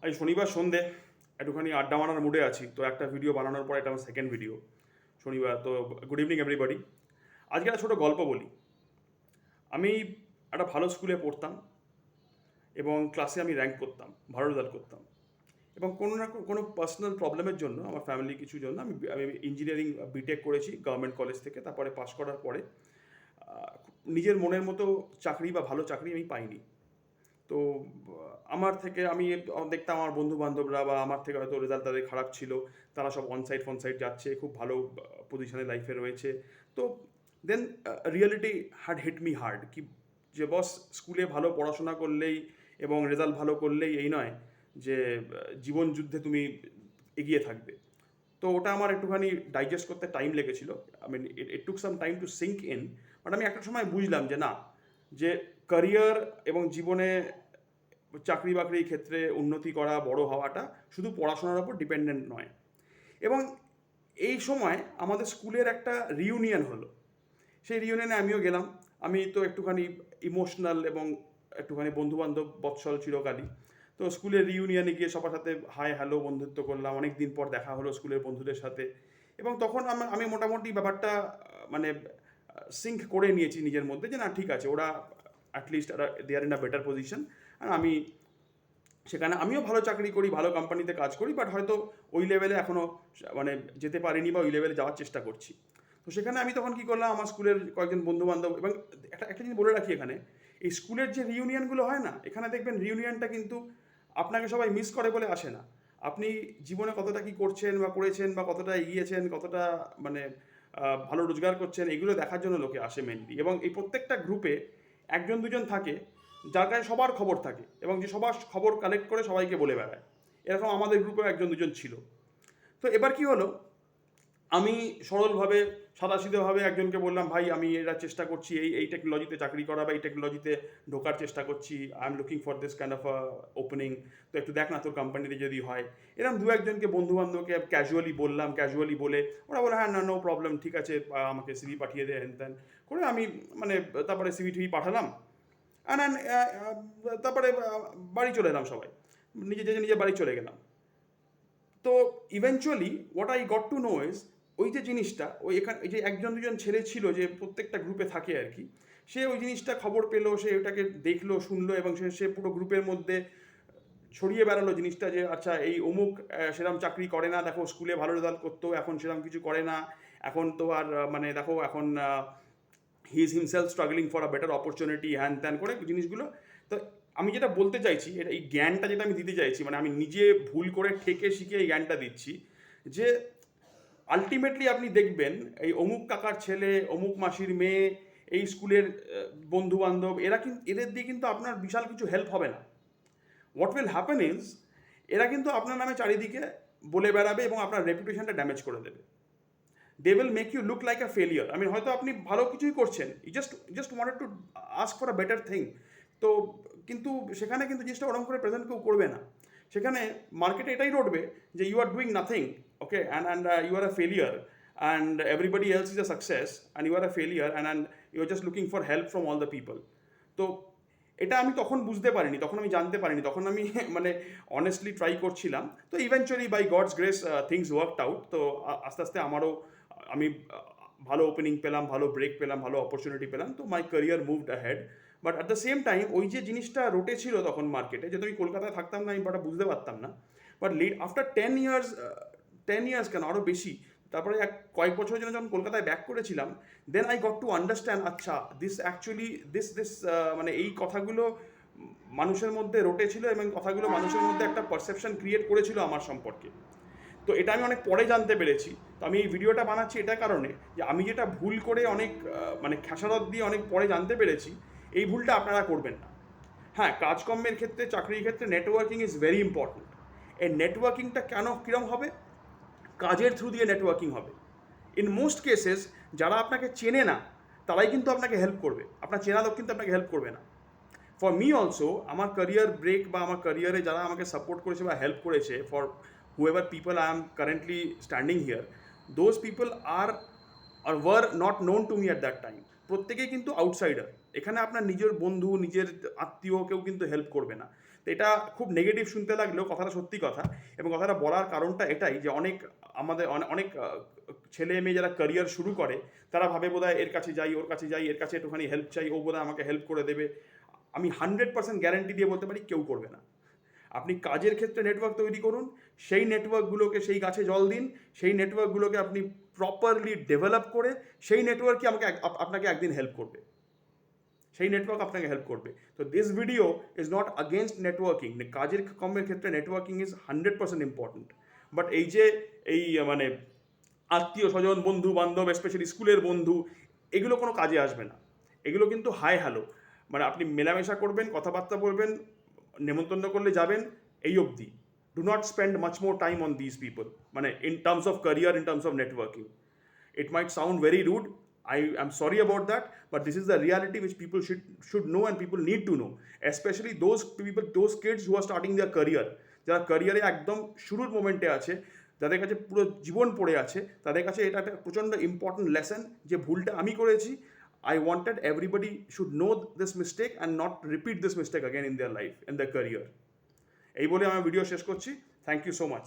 আজ শনিবার সন্ধে একটুখানি আড্ডা মারার মুডে আছি, তো একটা ভিডিও বানানোর পর এটা আমার সেকেন্ড ভিডিও শনিবার। তো গুড ইভিনিং এভরিবডি। আজকে একটা ছোটো গল্প বলি। আমি একটা ভালো স্কুলে পড়তাম এবং ক্লাসে আমি র্যাঙ্ক করতাম, ভালো রেজাল্ট করতাম, এবং কোনো না কোনো পার্সোনাল প্রবলেমের জন্য, আমার ফ্যামিলি কিছু জন্য আমি আমি ইঞ্জিনিয়ারিং বিটেক করেছি গভর্নমেন্ট কলেজ থেকে। তারপরে পাশ করার পরে নিজের মনের মতো চাকরি বা ভালো চাকরি আমি পাইনি। তো আমার থেকে আমি দেখতাম আমার বন্ধু বান্ধবরা বা আমার থেকে হয়তো রেজাল্ট তাদের খারাপ ছিল, তারা সব অনসাইট ফনসাইট যাচ্ছে, খুব ভালো পজিশনে লাইফে রয়েছে। তো then reality had hit me hard, কি যে বস, স্কুলে ভালো পড়াশোনা করলেই এবং রেজাল্ট ভালো করলেই এই নয় যে জীবন যুদ্ধে তুমি এগিয়ে থাকবে। তো ওটা আমার একটুখানি ডাইজেস্ট করতে টাইম লেগেছিল। I mean it took some time to sink in. But আমি একটা সময় বুঝলাম যে না, যে ক্যারিয়ার এবং জীবনে চাকরি বাকরির ক্ষেত্রে উন্নতি করা, বড় হওয়াটা শুধু পড়াশোনার উপর ডিপেন্ডেন্ট নয়। এবং এই সময় আমাদের স্কুলের একটা রিউনিয়ন হলো। সেই রিউনিয়নে আমিও গেলাম। আমি তো একটুখানি ইমোশনাল এবং একটুখানি বন্ধুবান্ধব বৎসল চিরকালই। তো স্কুলের রিউনিয়নে গিয়ে সবার সাথে হাই হ্যালো বন্ধুত্ব করলাম, অনেক দিন পর দেখা হলো স্কুলের বন্ধুদের সাথে। এবং তখন আমি মোটামুটি ব্যাপারটা মানে সিঙ্ক করে নিয়েছি নিজের মধ্যে যে না, ঠিক আছে, ওরা at least they are in a better position. আর আমি সেখানে আমিও ভালো চাকরি করি, ভালো কোম্পানিতে কাজ করি, বাট হয়তো ওই লেভেলে এখনও মানে যেতে পারিনি বা ওই লেভেলে যাওয়ার চেষ্টা করছি। তো সেখানে আমি তখন কী করলাম, আমার স্কুলের কয়েকজন বন্ধুবান্ধব, এবং একটা একটা জিনিস বলে রাখি এখানে, এই স্কুলের যে রিউনিয়নগুলো হয় না, এখানে দেখবেন রিউনিয়নটা কিন্তু আপনাকে সবাই মিস করে বলে আসে না। আপনি জীবনে কতটা কী করছেন বা করেছেন বা কতটা এগিয়েছেন, কতটা মানে ভালো রোজগার করছেন, এগুলো দেখার জন্য লোকে আসে মেনলি। এবং এই প্রত্যেকটা গ্রুপে একজন দুজন থাকে যার কাছে সবার খবর থাকে এবং যে সবার খবর কালেক্ট করে সবাইকে বলে বেড়ায়। এরকম আমাদের গ্রুপেও একজন দুজন ছিল। তো এবার কি হলো, আমি সরলভাবে সাদাসিধেভাবে একজনকে বললাম, ভাই আমি এটা চেষ্টা করছি, এই এই টেকনোলজিতে চাকরি করা বা এই টেকনোলজিতে ঢোকার চেষ্টা করছি, I am looking for this kind of opening, তো একটু দেখ না তোর কোম্পানিতে যদি হয়। এরকম দু একজনকে বন্ধুবান্ধবকে ক্যাজুয়ালি বললাম, ক্যাজুয়ালি বলে ওরা বলে হ্যাঁ, না, নো প্রবলেম, ঠিক আছে, আমাকে সিভি পাঠিয়ে দে, হ্যান ত্যান করে আমি মানে তারপরে সিভি টিভি পাঠালাম। অ্যান্ড তারপরে বাড়ি চলে এলাম সবাই, নিজে যে নিজে বাড়ি চলে গেলাম। তো eventually what I got to know is, ওই যে জিনিসটা, ওই এখানে এই যে একজন দুজন ছেলে ছিল যে প্রত্যেকটা গ্রুপে থাকে আর কি, সে ওই জিনিসটা খবর পেলো, সে ওটাকে দেখলো শুনলো এবং সে সে পুরো গ্রুপের মধ্যে ছড়িয়ে বেড়ালো জিনিসটা যে আচ্ছা এই অমুক সেরকম চাকরি করে না, দেখো স্কুলে ভালো রেজাল্ট করতো, এখন সেরকম কিছু করে না, এখন তো আর মানে দেখো এখন he is himself struggling for a better opportunity, হ্যান ত্যান করে জিনিসগুলো। তো আমি যেটা বলতে চাইছি, এটা এই জ্ঞানটা যেটা আমি দিতে চাইছি, মানে আমি নিজে ভুল করে ঠেকে শিখে এই জ্ঞানটা দিচ্ছি যে আলটিমেটলি আপনি দেখবেন এই অমুক কাকার ছেলে, অমুক মাসির মেয়ে, এই স্কুলের বন্ধু বান্ধব, এরা কিন্তু এদের দিয়ে কিন্তু আপনার বিশাল কিছু হেল্প হবে না। হোয়াট উইল হ্যাপেন ইজ, এরা কিন্তু আপনার নামে চারিদিকে বলে বেড়াবে এবং আপনার রেপুটেশনটা ড্যামেজ করে দেবে। They will make you look like a failure. আমি হয়তো আপনি ভালো কিছুই করছেন, just wanted to ask for a better thing. তো কিন্তু সেখানে কিন্তু জিনিসটা ওরকম করে প্রেজেন্ট কেউ করবে না। সেখানে মার্কেটে এটাই রটবে যে you are doing nothing, okay, and you are a failure, and everybody else is a success and you are a failure, and you are just looking for help from all the people. তো এটা আমি তখন বুঝতে পারিনি, তখন আমি জানতে পারিনি, তখন আমি মানে অনেস্টলি ট্রাই করছিলাম। তো eventually by God's grace things worked out. তো আস্তে আস্তে আমারও আমি ভালো ওপেনিং পেলাম, ভালো ব্রেক পেলাম, ভালো অপরচুনিটি পেলাম, তো my career moved ahead. But at the same time ওই যে জিনিসটা রটেছিল তখন মার্কেটে, যেহেতু আমি কলকাতায় থাকতাম না, আমি বাট বুঝতে পারতাম না। But let after 10 years, 10 years কেন আরও বেশি, তারপরে কয়েক বছরের জন্য যখন কলকাতায় ব্যাক করেছিলাম, then I got to understand, আচ্ছা দিস অ্যাকচুয়ালি দিস দিস মানে এই কথাগুলো মানুষের মধ্যে রটেছিল এবং কথাগুলো মানুষের মধ্যে একটা পারসেপশন ক্রিয়েট করেছিল আমার সম্পর্কে। তো এটা আমি অনেক পরে জানতে পেরেছি। তো আমি এই ভিডিওটা বানাচ্ছি এটা কারণে যে আমি যেটা ভুল করে অনেক মানে খেসারত দিয়ে অনেক পরে জানতে পেরেছি, এই ভুলটা আপনারা করবেন না। হ্যাঁ, কাজকর্মের ক্ষেত্রে, চাকরির ক্ষেত্রে নেটওয়ার্কিং ইজ ভেরি ইম্পর্ট্যান্ট। এই নেটওয়ার্কিংটা কেন কীরকম হবে? কাজের থ্রু দিয়ে নেটওয়ার্কিং হবে। ইন মোস্ট কেসেস যারা আপনাকে চেনে না তারাই কিন্তু আপনাকে হেল্প করবে, আপনার চেনা লোক কিন্তু আপনাকে হেল্প করবে না। ফর মি অলসো, আমার ক্যারিয়ার ব্রেক বা আমার ক্যারিয়ারে যারা আমাকে সাপোর্ট করেছে বা হেল্প করেছে, for whoever people I am currently standing here, those people are were not known to me at that time. প্রত্যেকেই কিন্তু আউটসাইডার। এখানে আপনার নিজের বন্ধু, নিজের আত্মীয় কেউ কিন্তু হেল্প করবে না। তো এটা খুব নেগেটিভ শুনতে লাগলেও কথাটা সত্যি কথা, এবং কথাটা বলার কারণটা এটাই যে অনেক ছেলে মেয়ে যারা ক্যারিয়ার শুরু করে তারা ভাবে বোধহয় এর কাছে যাই, ওর কাছে যাই, এর কাছে একটুখানি হেল্প চাই, ও বোধহয় আমাকে হেল্প করে দেবে। আমি 100% গ্যারান্টি দিয়ে বলতে পারি কেউ করবে না। আপনি কাজের ক্ষেত্রে নেটওয়ার্ক তৈরি করুন, সেই নেটওয়ার্কগুলোকে সেই গাছে জল দিন, সেই নেটওয়ার্কগুলোকে আপনি প্রপারলি ডেভেলপ করে সেই নেটওয়ার্কই আপনাকে একদিন হেল্প করবে, সেই নেটওয়ার্ক আপনাকে হেল্প করবে। তো this video is not against networking. কাজের কর্মের ক্ষেত্রে নেটওয়ার্কিং ইজ 100% ইম্পর্টেন্ট। বাট এই মানে আত্মীয় স্বজন, বন্ধু বান্ধব, স্পেশালি স্কুলের বন্ধু, এগুলো কোনো কাজে আসবে না। এগুলো কিন্তু হাই হ্যালো, মানে আপনি মেলামেশা করবেন, কথাবার্তা বলবেন, নেমন্তন্ন করলে যাবেন, এই অবধি। Do not spend much more time on this people, মানে in terms of career, in terms of networking. It might sound very rude. I am sorry about that, but this is the reality which people should know and people need to know. Especially those people, those kids who are starting their career. যারা ক্যারিয়ারে একদম শুরুর মোমেন্টে আছে, যাদের কাছে পুরো জীবন পড়ে আছে, তাদের কাছে এটা একটা প্রচণ্ড ইম্পর্টেন্ট লেসন যে ভুলটা আমি করেছি। I wanted everybody should know this mistake and not repeat this mistake again in their life, in their career. এই বলে আমার ভিডিও শেষ করছি। Thank you so much.